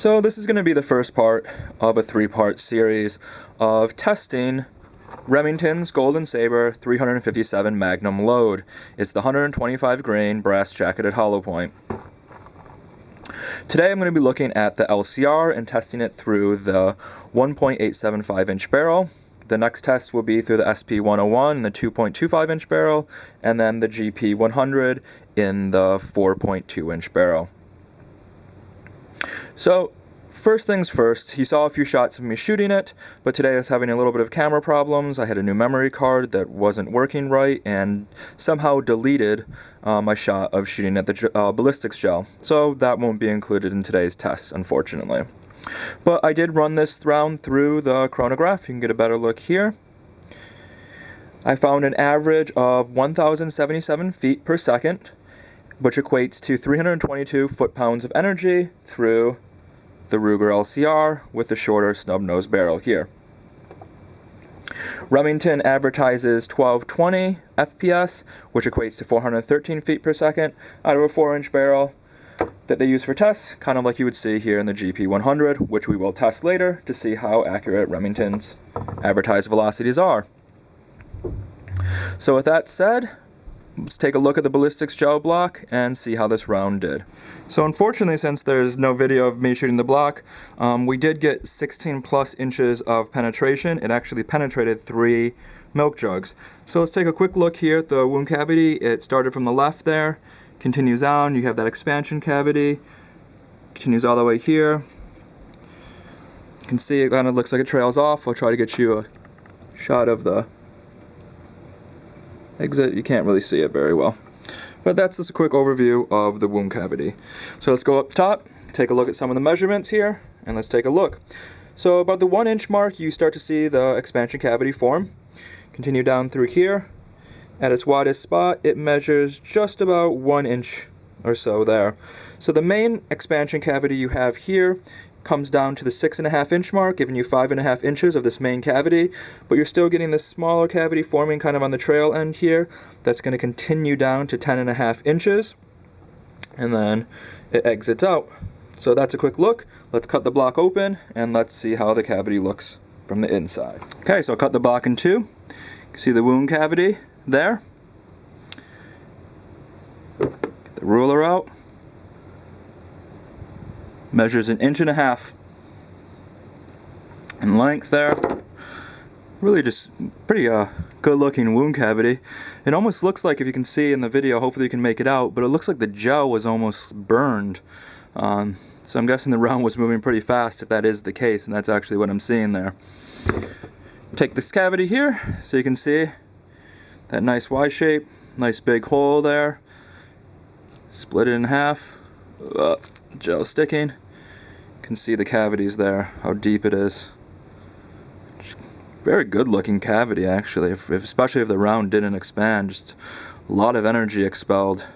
So this is going to be the first part of a three-part series of testing Remington's Golden Saber 357 Magnum load. It's the 125 grain brass jacketed hollow point. Today I'm going to be looking at the LCR and testing it through the 1.875 inch barrel. The next test will be through the SP101 the 2.25 inch barrel, and then the GP100 in the 4.2 inch barrel. So, first things first, you saw a few shots of me shooting it, but today I was having a little bit of camera problems. I had a new memory card that wasn't working right and somehow deleted my shot of shooting at the ballistics gel. So that won't be included in today's test, unfortunately. But I did run this round through the chronograph. You can get a better look here. I found an average of 1,077 feet per second, which equates to 322 foot-pounds of energy through the Ruger LCR with the shorter snub-nose barrel here. Remington advertises 1220 FPS, which equates to 413 feet per second out of a 4-inch barrel that they use for tests, kind of like you would see here in the GP100, which we will test later to see how accurate Remington's advertised velocities are. So with that said, let's take a look at the ballistics gel block and see how this round did. So unfortunately, since there's no video of me shooting the block, we did get 16 plus inches of penetration. It actually penetrated 3 milk jugs. So let's take a quick look here at the wound cavity. It started from the left there, continues on, you have that expansion cavity, continues all the way here. You can see it kind of looks like it trails off. I'll try to get you a shot of the exit. You can't really see it very well, but that's just a quick overview of the wound cavity. So let's go up top, take a look at some of the measurements here, and let's take a look. So about the 1 inch mark, you start to see the expansion cavity form. Continue down through here. At its widest spot, it measures just about 1 inch or so there. So the main expansion cavity you have here comes down to the 6.5 inch mark, giving you 5.5 inches of this main cavity, but you're still getting this smaller cavity forming kind of on the trail end here. That's going to continue down to 10.5 inches, and then it exits out. So that's a quick look. Let's cut the block open and let's see how the cavity looks from the inside. Okay, so I'll cut the block in two. You can see the wound cavity there. Get the ruler out. Measures 1.5 inches in length there. Really just pretty good looking wound cavity. It almost looks like, if you can see in the video, hopefully you can make it out, but it looks like the gel was almost burned. So I'm guessing the round was moving pretty fast if that is the case, and that's actually what I'm seeing there. Take this cavity here so you can see that nice Y shape, nice big hole there. Split it in half. Gel sticking. You can see the cavities there, how deep it is. Very good looking cavity actually, especially if the round didn't expand. Just a lot of energy expelled.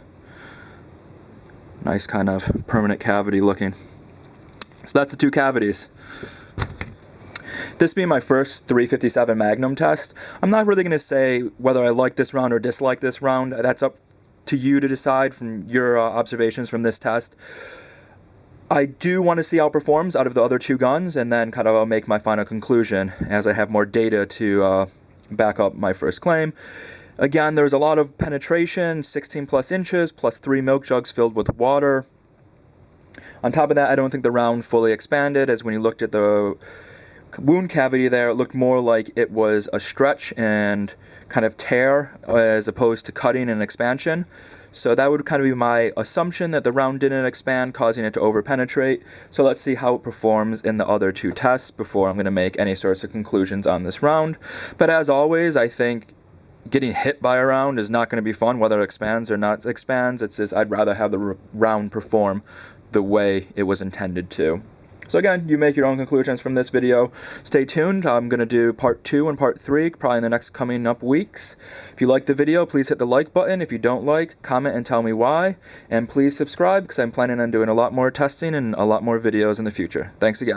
Nice kind of permanent cavity looking. So that's the two cavities. This being my first 357 Magnum test, I'm not really going to say whether I like this round or dislike this round. That's up to you to decide from your observations from this test. I do want to see how it performs out of the other two guns, and then kind of make my final conclusion as I have more data to back up my first claim. Again, there's a lot of penetration, 16 plus inches, plus 3 milk jugs filled with water. On top of that, I don't think the round fully expanded, as when you looked at the wound cavity there, it looked more like it was a stretch and kind of tear as opposed to cutting and expansion. So that would kind of be my assumption, that the round didn't expand, causing it to over-penetrate. So let's see how it performs in the other two tests before I'm going to make any sorts of conclusions on this round. But as always, I think getting hit by a round is not going to be fun, whether it expands or not expands. It's just, I'd rather have the round perform the way it was intended to. So again, you make your own conclusions from this video. Stay tuned. I'm going to do part 2 and part 3 probably in the next coming up weeks. If you like the video, please hit the like button. If you don't like, comment and tell me why. And please subscribe, because I'm planning on doing a lot more testing and a lot more videos in the future. Thanks again.